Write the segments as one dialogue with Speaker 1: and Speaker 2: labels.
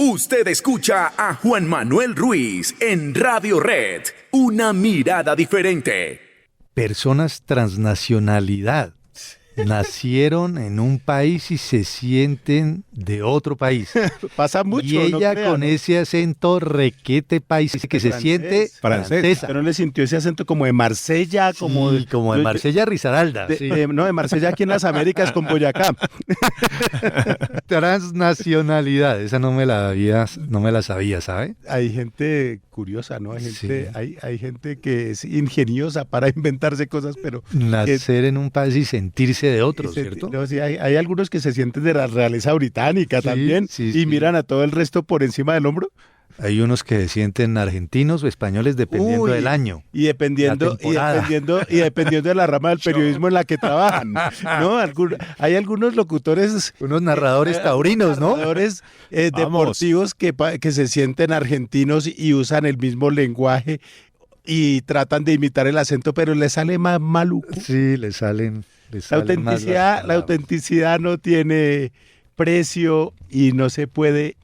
Speaker 1: Usted escucha a Juan Manuel Ruiz en Radio Red, una mirada diferente.
Speaker 2: Personas transnacionalidad. Nacieron en un país y se sienten de otro país.
Speaker 3: Pasa mucho,
Speaker 2: y ella
Speaker 3: no crea,
Speaker 2: con
Speaker 3: ¿no?
Speaker 2: ese acento requete país que se siente francesa.
Speaker 3: Pero no le sintió ese acento como de Marsella, como
Speaker 2: Sí, como de Marsella Risaralda.
Speaker 3: de,
Speaker 2: Sí.
Speaker 3: no, de Marsella aquí en las Américas con Boyacá.
Speaker 2: Transnacionalidad, esa no me la sabía, ¿sabe?
Speaker 3: Hay gente curiosa, ¿no?
Speaker 2: Sí.
Speaker 3: Hay gente que es ingeniosa para inventarse cosas, pero
Speaker 2: Nacer en un país y sentirse de otro,
Speaker 3: y se-
Speaker 2: ¿cierto?
Speaker 3: no, sí, hay algunos que se sienten de la realeza británica
Speaker 2: Sí,
Speaker 3: también
Speaker 2: sí,
Speaker 3: y
Speaker 2: sí.
Speaker 3: miran a todo el resto por encima del hombro.
Speaker 2: Hay unos que se sienten argentinos o españoles dependiendo
Speaker 3: Uy,
Speaker 2: del año.
Speaker 3: Y dependiendo,
Speaker 2: La temporada.
Speaker 3: y dependiendo de la rama del periodismo en la que trabajan, ¿no? Hay algunos locutores,
Speaker 2: Unos narradores taurinos, ¿no?
Speaker 3: narradores deportivos que se sienten argentinos y usan el mismo lenguaje y tratan de imitar el acento, pero les sale más maluco.
Speaker 2: Sí, le salen más las
Speaker 3: La
Speaker 2: palabras.
Speaker 3: autenticidad no tiene precio y no se puede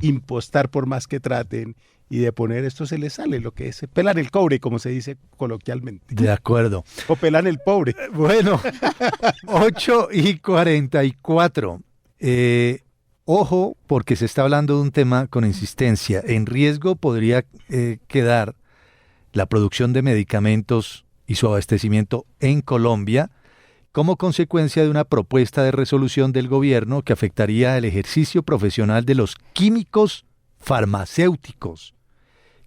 Speaker 3: impostar por más que traten, y de poner esto se les sale lo que es, pelan el cobre, como se dice coloquialmente,
Speaker 2: De acuerdo.
Speaker 3: o pelan el pobre.
Speaker 2: Bueno, 8:44. Ojo, porque se está hablando de un tema con insistencia. En riesgo podría quedar la producción de medicamentos y su abastecimiento en Colombia como consecuencia de una propuesta de resolución del gobierno que afectaría el ejercicio profesional de los químicos farmacéuticos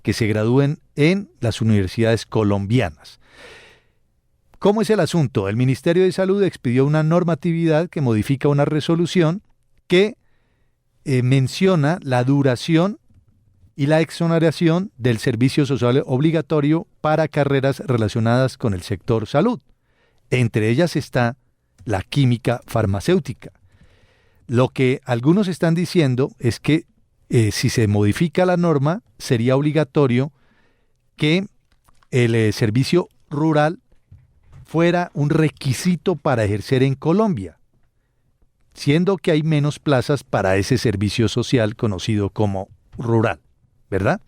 Speaker 2: que se gradúen en las universidades colombianas. ¿Cómo es el asunto? El Ministerio de Salud expidió una normatividad que modifica una resolución que menciona la duración y la exoneración del servicio social obligatorio para carreras relacionadas con el sector salud. Entre ellas está la química farmacéutica. Lo que algunos están diciendo es que si se modifica la norma, sería obligatorio que el servicio rural fuera un requisito para ejercer en Colombia, siendo que hay menos plazas para ese servicio social conocido como rural, ¿verdad?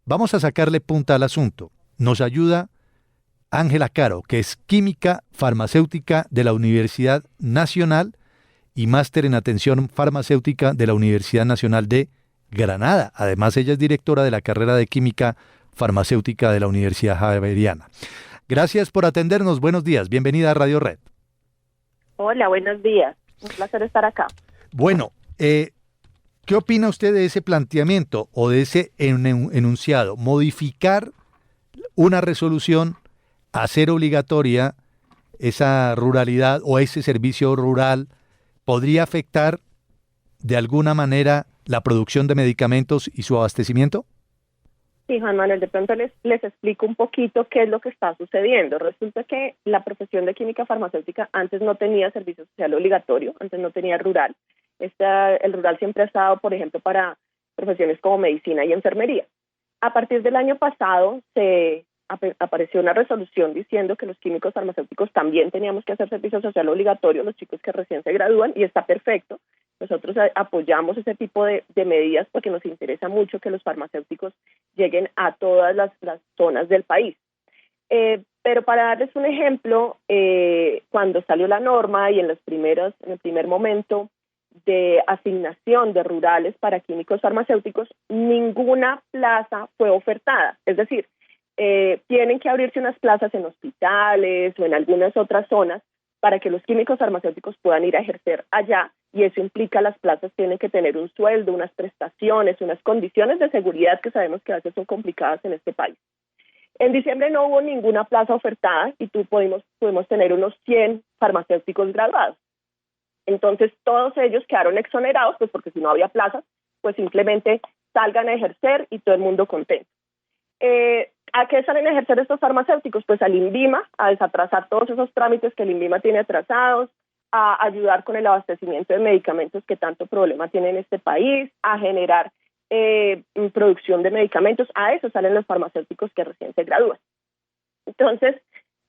Speaker 2: Vamos a sacarle punta al asunto. Nos ayuda Ángela Caro, que es química farmacéutica de la Universidad Nacional y máster en atención farmacéutica de la Universidad Nacional de Granada. Además, ella es directora de la carrera de química farmacéutica de la Universidad Javeriana. Gracias por atendernos. Buenos días. Bienvenida a Radio Red.
Speaker 4: Hola, buenos días. Un placer estar acá.
Speaker 2: Bueno, ¿qué opina usted de ese planteamiento o de ese enunciado? Modificar una resolución, hacer obligatoria esa ruralidad o ese servicio rural, ¿podría afectar de alguna manera la producción de medicamentos y su abastecimiento?
Speaker 4: Sí, Juan Manuel, de pronto les explico un poquito qué es lo que está sucediendo. Resulta que la profesión de química farmacéutica antes no tenía servicio social obligatorio, antes no tenía rural. El rural siempre ha estado, por ejemplo, para profesiones como medicina y enfermería. A partir del año pasado apareció una resolución diciendo que los químicos farmacéuticos también teníamos que hacer servicio social obligatorio, los chicos que recién se gradúan, y está perfecto. Nosotros apoyamos ese tipo de medidas porque nos interesa mucho que los farmacéuticos lleguen a todas las zonas del país. Pero para darles un ejemplo, cuando salió la norma y en el primer momento de asignación de rurales para químicos farmacéuticos, ninguna plaza fue ofertada. Es decir, tienen que abrirse unas plazas en hospitales o en algunas otras zonas para que los químicos farmacéuticos puedan ir a ejercer allá, y eso implica las plazas tienen que tener un sueldo, unas prestaciones, unas condiciones de seguridad que sabemos que a veces son complicadas en este país. En diciembre no hubo ninguna plaza ofertada y pudimos tener unos 100 farmacéuticos graduados. Entonces todos ellos quedaron exonerados, pues porque si no había plazas, pues simplemente salgan a ejercer y todo el mundo contento. ¿A qué salen a ejercer estos farmacéuticos? Pues al INVIMA, a desatrasar todos esos trámites que el INVIMA tiene atrasados, a ayudar con el abastecimiento de medicamentos que tanto problema tiene en este país, a generar producción de medicamentos. A eso salen los farmacéuticos que recién se gradúan. Entonces,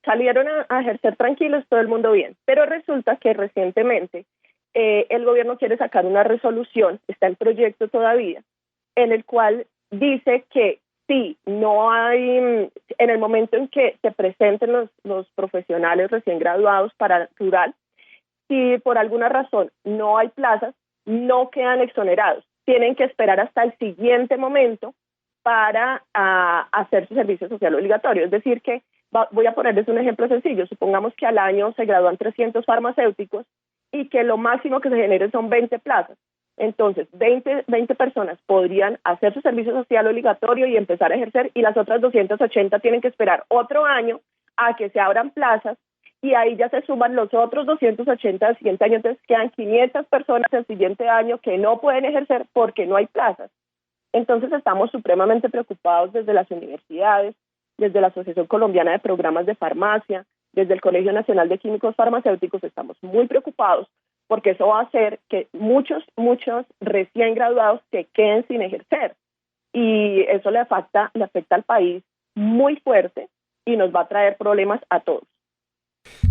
Speaker 4: salieron a ejercer tranquilos, todo el mundo bien. Pero resulta que recientemente el gobierno quiere sacar una resolución, está en proyecto todavía, en el cual dice que sí, no hay, en el momento en que se presenten los profesionales recién graduados para rural, si por alguna razón no hay plazas, no quedan exonerados. Tienen que esperar hasta el siguiente momento para hacer su servicio social obligatorio. Es decir, que voy a ponerles un ejemplo sencillo. Supongamos que al año se gradúan 300 farmacéuticos y que lo máximo que se genere son 20 plazas. Entonces, 20 personas podrían hacer su servicio social obligatorio y empezar a ejercer, y las otras 280 tienen que esperar otro año a que se abran plazas, y ahí ya se suman los otros 280 del siguiente año. Entonces quedan 500 personas el siguiente año que no pueden ejercer porque no hay plazas. Entonces estamos supremamente preocupados desde las universidades, desde la Asociación Colombiana de Programas de Farmacia, desde el Colegio Nacional de Químicos Farmacéuticos. Estamos muy preocupados porque eso va a hacer que muchos recién graduados se queden sin ejercer, y eso le afecta al país muy fuerte y nos va a traer problemas a todos.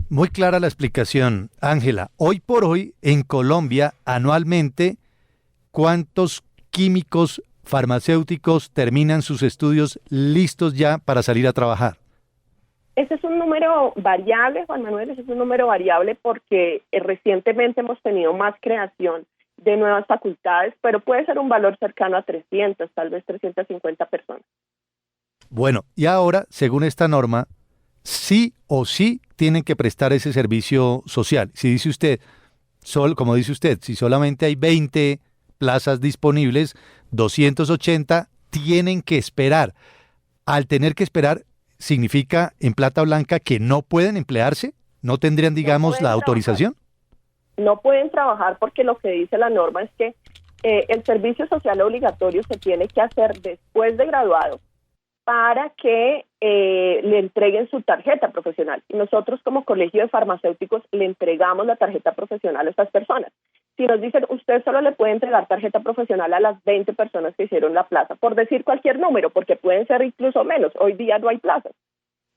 Speaker 2: Muy clara la explicación, Ángela. Hoy por hoy, en Colombia, anualmente, ¿cuántos químicos farmacéuticos terminan sus estudios listos ya para salir a trabajar?
Speaker 4: Ese es un número variable, Juan Manuel, ese es un número variable porque recientemente hemos tenido más creación de nuevas facultades, pero puede ser un valor cercano a 300, tal vez 350 personas.
Speaker 2: Bueno, y ahora, según esta norma, sí o sí tienen que prestar ese servicio social. Si dice usted, como dice usted, si solamente hay 20 plazas disponibles, 280 tienen que esperar. Al tener que esperar, ¿significa en plata blanca que no pueden emplearse? ¿No tendrían, digamos, la autorización?
Speaker 4: No pueden trabajar porque lo que dice la norma es que el servicio social obligatorio se tiene que hacer después de graduado para que le entreguen su tarjeta profesional. Y nosotros como colegio de farmacéuticos le entregamos la tarjeta profesional a estas personas. Si nos dicen, usted solo le puede entregar tarjeta profesional a las 20 personas que hicieron la plaza, por decir cualquier número, porque pueden ser incluso menos, hoy día no hay plazas,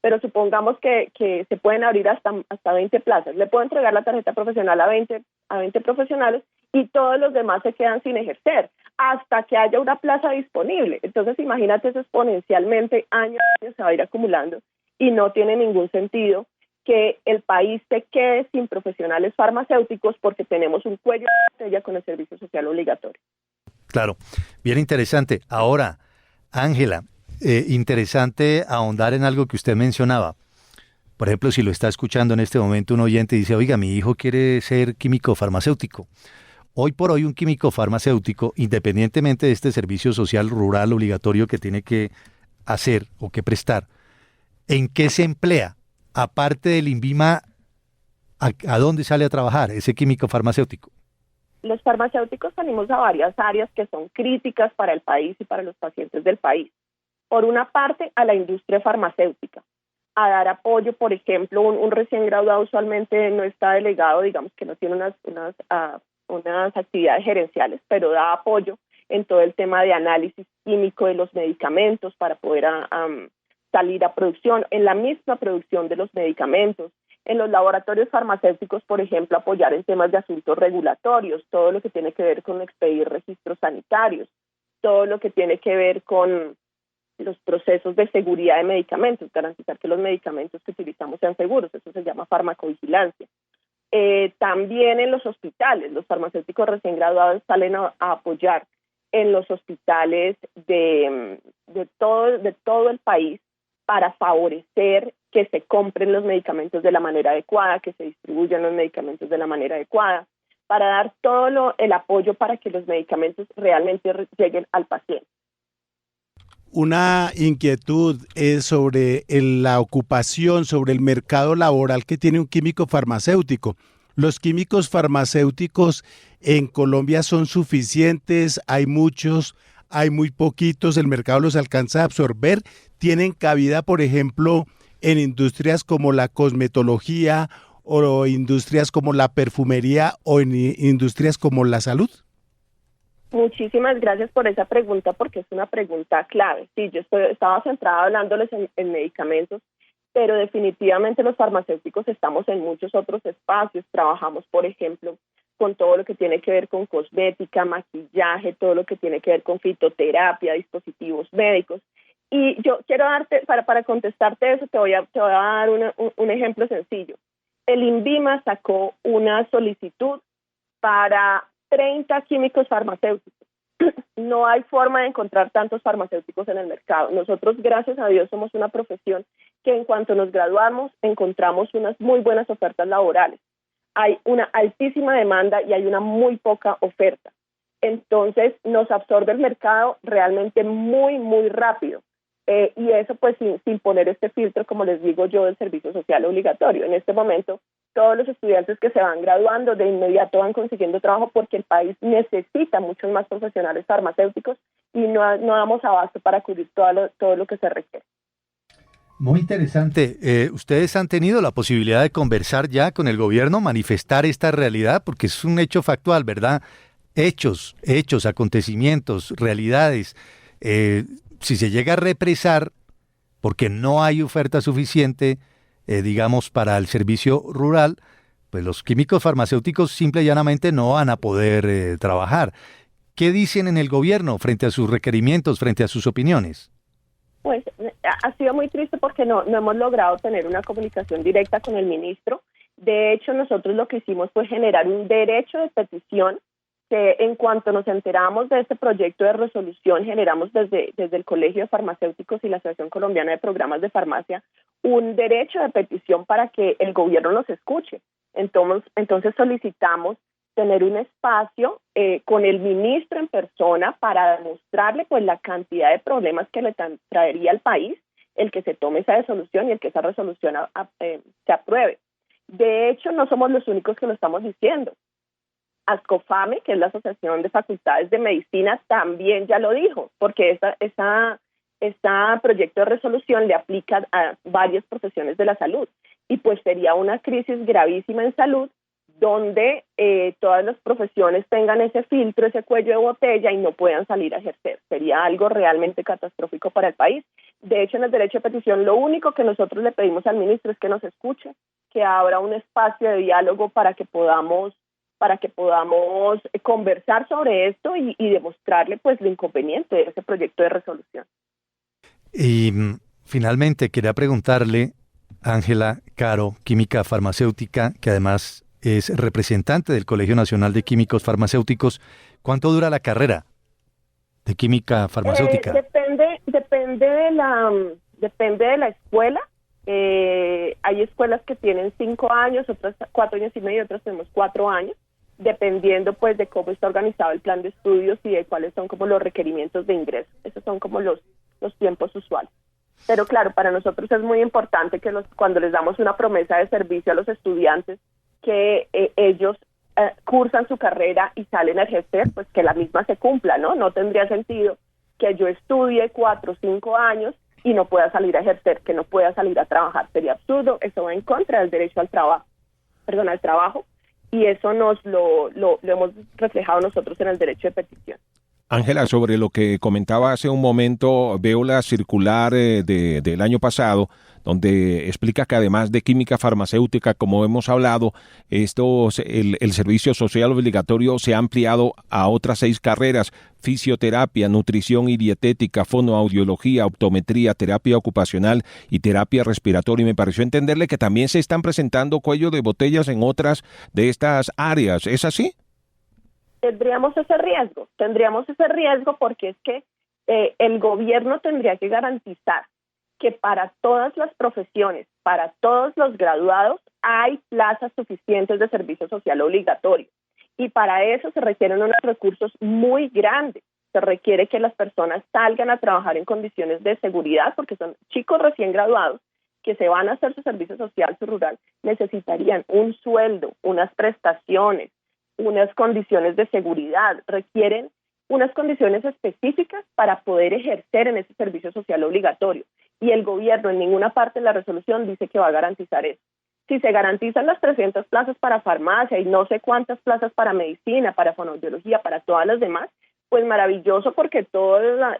Speaker 4: pero supongamos que se pueden abrir hasta 20 plazas, le puedo entregar la tarjeta profesional a 20 profesionales, y todos los demás se quedan sin ejercer hasta que haya una plaza disponible. Entonces imagínate, eso exponencialmente año a año se va a ir acumulando, y no tiene ningún sentido que el país se quede sin profesionales farmacéuticos porque tenemos un cuello de botella con el servicio social obligatorio.
Speaker 2: Claro, bien interesante. Ahora, Ángela, interesante ahondar en algo que usted mencionaba. Por ejemplo, si lo está escuchando en este momento un oyente y dice, oiga, mi hijo quiere ser químico farmacéutico. Hoy por hoy un químico farmacéutico, independientemente de este servicio social rural obligatorio que tiene que hacer o que prestar, ¿en qué se emplea? Aparte del INVIMA, ¿a dónde sale a trabajar ese químico farmacéutico?
Speaker 4: Los farmacéuticos salimos a varias áreas que son críticas para el país y para los pacientes del país. Por una parte, a la industria farmacéutica, a dar apoyo. Por ejemplo, un recién graduado usualmente no está delegado, digamos que no tiene unas actividades gerenciales, pero da apoyo en todo el tema de análisis químico de los medicamentos para poder salir a producción, en la misma producción de los medicamentos, en los laboratorios farmacéuticos, por ejemplo, apoyar en temas de asuntos regulatorios, todo lo que tiene que ver con expedir registros sanitarios, todo lo que tiene que ver con los procesos de seguridad de medicamentos, garantizar que los medicamentos que utilizamos sean seguros, eso se llama farmacovigilancia. También en los hospitales, los farmacéuticos recién graduados salen a apoyar en los hospitales de todo el país para favorecer que se compren los medicamentos de la manera adecuada, que se distribuyan los medicamentos de la manera adecuada, para dar todo el apoyo para que los medicamentos realmente lleguen al paciente.
Speaker 3: Una inquietud es sobre la ocupación, sobre el mercado laboral que tiene un químico farmacéutico. ¿Los químicos farmacéuticos en Colombia son suficientes? ¿Hay muchos? ¿Hay muy poquitos? ¿El mercado los alcanza a absorber? ¿Tienen cabida, por ejemplo, en industrias como la cosmetología o industrias como la perfumería o en industrias como la salud?
Speaker 4: Muchísimas gracias por esa pregunta, porque es una pregunta clave. Sí, yo estaba centrada hablándoles en medicamentos, pero definitivamente los farmacéuticos estamos en muchos otros espacios. Trabajamos, por ejemplo, con todo lo que tiene que ver con cosmética, maquillaje, todo lo que tiene que ver con fitoterapia, dispositivos médicos. Y yo quiero darte, para contestarte eso, te voy a dar un ejemplo sencillo. El INVIMA sacó una solicitud para 30 químicos farmacéuticos. No hay forma de encontrar tantos farmacéuticos en el mercado. Nosotros, gracias a Dios, somos una profesión que en cuanto nos graduamos encontramos unas muy buenas ofertas laborales. Hay una altísima demanda y hay una muy poca oferta. Entonces nos absorbe el mercado realmente muy, muy rápido. Y eso pues sin poner este filtro, como les digo yo, del servicio social obligatorio. En este momento, todos los estudiantes que se van graduando de inmediato van consiguiendo trabajo porque el país necesita muchos más profesionales farmacéuticos y no damos abasto para cubrir todo lo que se requiere.
Speaker 2: Muy interesante. ¿Ustedes han tenido la posibilidad de conversar ya con el gobierno, manifestar esta realidad? Porque es un hecho factual, ¿verdad? Hechos, acontecimientos, realidades. Si se llega a represar porque no hay oferta suficiente, digamos, para el servicio rural, pues los químicos farmacéuticos simple y llanamente no van a poder trabajar. ¿Qué dicen en el gobierno frente a sus requerimientos, frente a sus opiniones?
Speaker 4: Pues ha sido muy triste porque no hemos logrado tener una comunicación directa con el ministro. De hecho, nosotros lo que hicimos fue generar un derecho de petición que en cuanto nos enteramos de este proyecto de resolución, generamos desde el Colegio de Farmacéuticos y la Asociación Colombiana de Programas de Farmacia un derecho de petición para que el gobierno nos escuche. Entonces solicitamos tener un espacio con el ministro en persona para demostrarle pues la cantidad de problemas que le traería al país el que se tome esa resolución y el que esa resolución se apruebe. De hecho, no somos los únicos que lo estamos diciendo. ASCOFAME, que es la Asociación de Facultades de Medicina, también ya lo dijo, porque esta proyecto de resolución le aplica a varias profesiones de la salud y pues sería una crisis gravísima en salud donde todas las profesiones tengan ese filtro, ese cuello de botella y no puedan salir a ejercer. Sería algo realmente catastrófico para el país. De hecho, en el derecho de petición, lo único que nosotros le pedimos al ministro es que nos escuche, que abra un espacio de diálogo para que podamos conversar sobre esto y demostrarle pues lo inconveniente de ese proyecto de resolución.
Speaker 2: Y finalmente quería preguntarle, Ángela Caro, química farmacéutica, que además es representante del Colegio Nacional de Químicos Farmacéuticos, ¿cuánto dura la carrera de química farmacéutica?
Speaker 4: Depende de la escuela. Hay escuelas que tienen 5 años, otras 4 años y medio, otras tenemos 4 años, dependiendo pues de cómo está organizado el plan de estudios y de cuáles son como los requerimientos de ingreso. Esos son como los tiempos usuales. Pero claro, para nosotros es muy importante que cuando les damos una promesa de servicio a los estudiantes, que ellos cursan su carrera y salen a ejercer, pues que la misma se cumpla, ¿no? No tendría sentido que yo estudie 4 o 5 años y no pueda salir a ejercer, que no pueda salir a trabajar. Sería absurdo, eso va en contra del derecho al trabajo, y eso lo hemos reflejado nosotros en el derecho de petición.
Speaker 5: Ángela, sobre lo que comentaba hace un momento, veo la circular del año pasado, donde explica que además de química farmacéutica, como hemos hablado, el servicio social obligatorio se ha ampliado a otras 6 carreras: fisioterapia, nutrición y dietética, fonoaudiología, optometría, terapia ocupacional y terapia respiratoria. Y me pareció entenderle que también se están presentando cuello de botellas en otras de estas áreas. ¿Es así?
Speaker 4: Tendríamos ese riesgo porque es que el gobierno tendría que garantizar que para todas las profesiones, para todos los graduados, hay plazas suficientes de servicio social obligatorio. Y para eso se requieren unos recursos muy grandes. Se requiere que las personas salgan a trabajar en condiciones de seguridad, porque son chicos recién graduados que se van a hacer su servicio social, su rural, necesitarían un sueldo, unas prestaciones, unas condiciones de seguridad, requieren unas condiciones específicas para poder ejercer en ese servicio social obligatorio. Y el gobierno en ninguna parte de la resolución dice que va a garantizar eso. Si se garantizan las 300 plazas para farmacia y no sé cuántas plazas para medicina, para fonoaudiología, para todas las demás, pues maravilloso, porque toda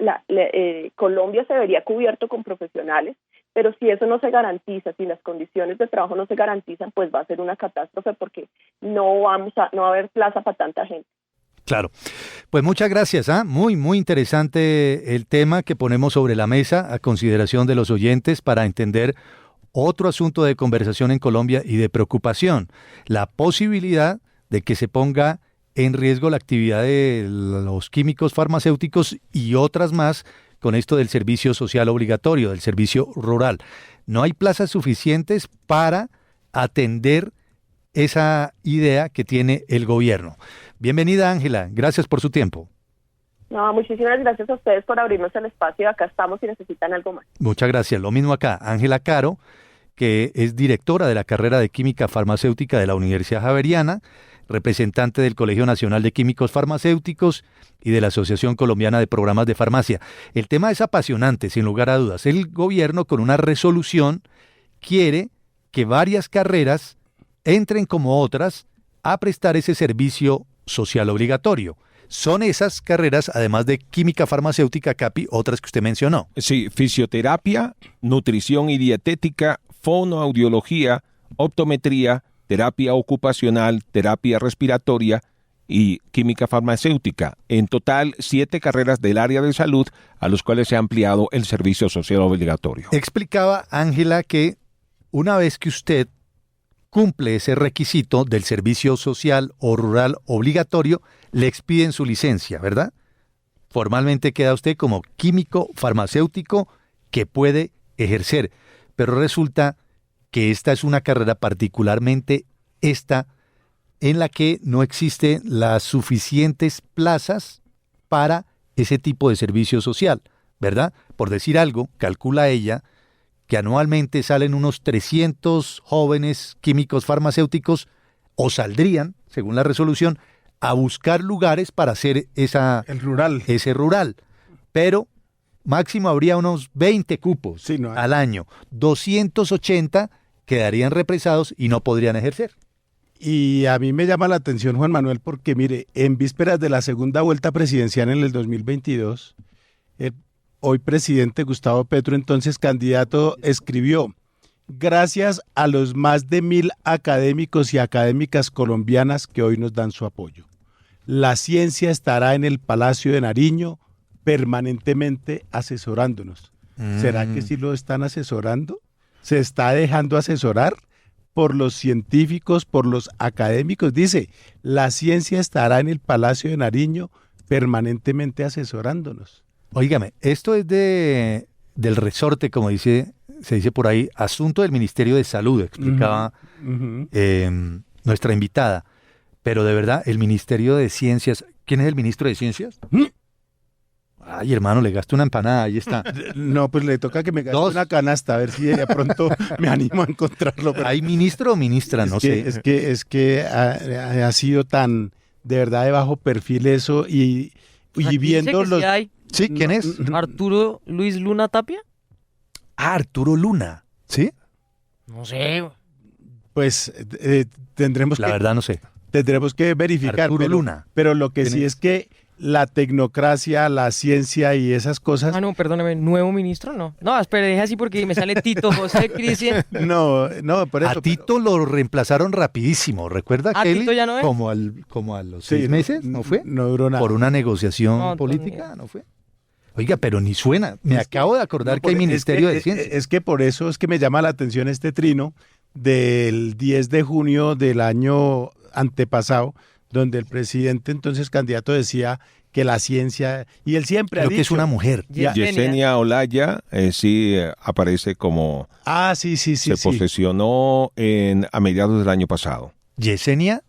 Speaker 4: Colombia se vería cubierto con profesionales, pero si eso no se garantiza, si las condiciones de trabajo no se garantizan, pues va a ser una catástrofe porque no va a haber plaza para tanta gente.
Speaker 2: Claro. Pues muchas gracias. Muy interesante el tema que ponemos sobre la mesa a consideración de los oyentes para entender otro asunto de conversación en Colombia y de preocupación, la posibilidad de que se ponga en riesgo la actividad de los químicos farmacéuticos y otras más con esto del servicio social obligatorio, del servicio rural. No hay plazas suficientes para atender esa idea que tiene el gobierno. Bienvenida, Ángela. Gracias por su tiempo.
Speaker 4: No, muchísimas gracias a ustedes por abrirnos el espacio. Acá estamos si necesitan algo más.
Speaker 2: Muchas gracias. Lo mismo acá. Ángela Caro, que es directora de la carrera de Química Farmacéutica de la Universidad Javeriana, representante del Colegio Nacional de Químicos Farmacéuticos y de la Asociación Colombiana de Programas de Farmacia. El tema es apasionante, sin lugar a dudas. El gobierno, con una resolución, quiere que varias carreras entren como otras a prestar ese servicio social obligatorio. Son esas carreras, además de química farmacéutica, Capi, otras que usted mencionó.
Speaker 5: Sí, fisioterapia, nutrición y dietética, fonoaudiología, optometría, terapia ocupacional, terapia respiratoria y química farmacéutica. En total, 7 carreras del área de salud a los cuales se ha ampliado el servicio social obligatorio.
Speaker 2: Explicaba Ángela que una vez que usted cumple ese requisito del servicio social o rural obligatorio, le expiden su licencia, ¿verdad? Formalmente queda usted como químico farmacéutico que puede ejercer, pero resulta que esta es una carrera particularmente esta en la que no existen las suficientes plazas para ese tipo de servicio social, ¿verdad? Por decir algo, calcula ella que anualmente salen unos 300 jóvenes químicos farmacéuticos o saldrían, según la resolución, a buscar lugares para hacer ese rural. Pero máximo habría unos 20 cupos al año. 280 quedarían represados y no podrían ejercer.
Speaker 3: Y a mí me llama la atención, Juan Manuel, porque mire, en vísperas de la segunda vuelta presidencial en el 2022, hoy presidente Gustavo Petro, entonces candidato, escribió: gracias a los más de 1.000 académicos y académicas colombianas que hoy nos dan su apoyo. La ciencia estará en el Palacio de Nariño permanentemente asesorándonos. ¿Será que sí lo están asesorando? ¿Se está dejando asesorar por los científicos, por los académicos? Dice, la ciencia estará en el Palacio de Nariño permanentemente asesorándonos.
Speaker 2: Óigame, esto es del resorte, como se dice por ahí, asunto del Ministerio de Salud, explicaba nuestra invitada. Pero de verdad, el Ministerio de Ciencias, ¿quién es el ministro de Ciencias? Ay, hermano, le gasto una empanada, ahí está.
Speaker 3: No, pues le toca que me gaste una canasta, a ver si de pronto me animo a encontrarlo. Pero
Speaker 2: ¿hay ministro o ministra? No sé.
Speaker 3: Es que ha sido tan, de verdad, de bajo perfil eso y viendo los...
Speaker 2: Sí, ¿quién es?
Speaker 6: ¿Arturo Luis Luna Tapia?
Speaker 2: Arturo Luna, ¿sí?
Speaker 6: No sé.
Speaker 3: Pues tendremos
Speaker 2: La verdad no sé.
Speaker 3: Tendremos que verificar.
Speaker 2: Arturo Luna.
Speaker 3: Pero lo que sí es que la tecnocracia, la ciencia y esas cosas...
Speaker 6: Ah, no, perdóneme, ¿nuevo ministro? No, espere, deje así porque me sale Tito José Cristian.
Speaker 3: No, por eso.
Speaker 2: A Tito lo reemplazaron rapidísimo, ¿recuerda, Kelly?
Speaker 6: Tito ya no es.
Speaker 2: Como a los 6 meses, ¿no fue?
Speaker 3: No duró nada.
Speaker 2: Por una negociación política, ¿no fue? Oiga, pero ni suena. Me acabo de acordar que hay Ministerio de Ciencia.
Speaker 3: Es que por eso es que me llama la atención este trino del 10 de junio del año antepasado, donde el presidente, entonces candidato, decía que la ciencia, y él siempre
Speaker 2: Creo
Speaker 3: ha dicho...
Speaker 2: que es una mujer.
Speaker 5: Yesenia Olaya aparece como...
Speaker 3: Se
Speaker 5: posesionó a mediados del año pasado.
Speaker 2: ¿Yesenia?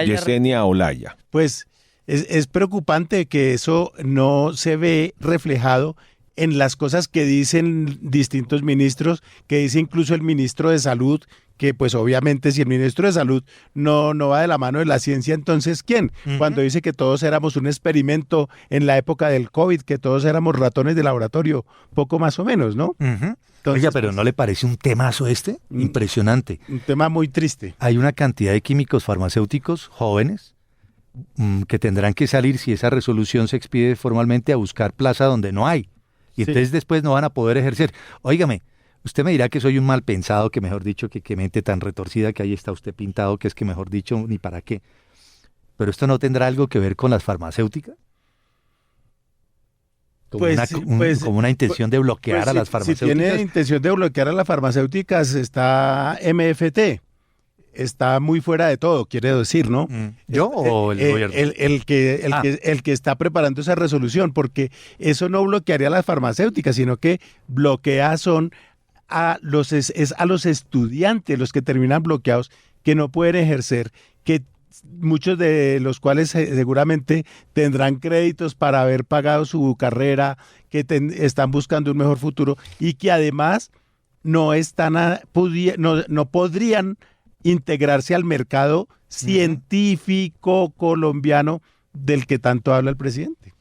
Speaker 5: Yesenia Olaya.
Speaker 3: Pues es preocupante que eso no se ve reflejado en las cosas que dicen distintos ministros, que dice incluso el ministro de Salud, que pues obviamente si el ministro de Salud no va de la mano de la ciencia, entonces ¿quién? Cuando dice que todos éramos un experimento en la época del COVID, que todos éramos ratones de laboratorio, poco más o menos, ¿no?
Speaker 2: Entonces, oiga, pero ¿no le parece un temazo este? Impresionante.
Speaker 3: Un tema muy triste.
Speaker 2: Hay una cantidad de químicos farmacéuticos jóvenes que tendrán que salir, si esa resolución se expide formalmente, a buscar plaza donde no hay. Y entonces después no van a poder ejercer. Óigame, Usted me dirá que soy un mal pensado, que mejor dicho, que mente tan retorcida que ahí está usted pintado, que es que mejor dicho, ni para qué. Pero esto no tendrá algo que ver con las farmacéuticas. Como, como una intención de bloquear a las
Speaker 3: Si
Speaker 2: farmacéuticas.
Speaker 3: tiene intención de bloquear a las farmacéuticas, está MFT. Está muy fuera de todo, quiere decir, ¿no?
Speaker 2: ¿Yo o el gobierno?
Speaker 3: El que está preparando esa resolución, porque eso no bloquearía a las farmacéuticas, sino que bloquea a los estudiantes los que terminan bloqueados, que no pueden ejercer, que muchos de los cuales seguramente tendrán créditos para haber pagado su carrera, que están buscando un mejor futuro y que además no podrían integrarse al mercado científico colombiano del que tanto habla el presidente.